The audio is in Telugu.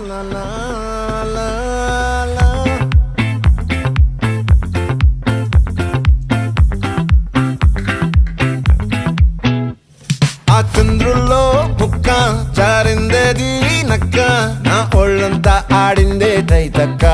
la la la la. ఆ చంద్రుల్లో ముక్క చారిందేది నక్క నా ఒళ్ళంతా ఆడిందే తైతక్క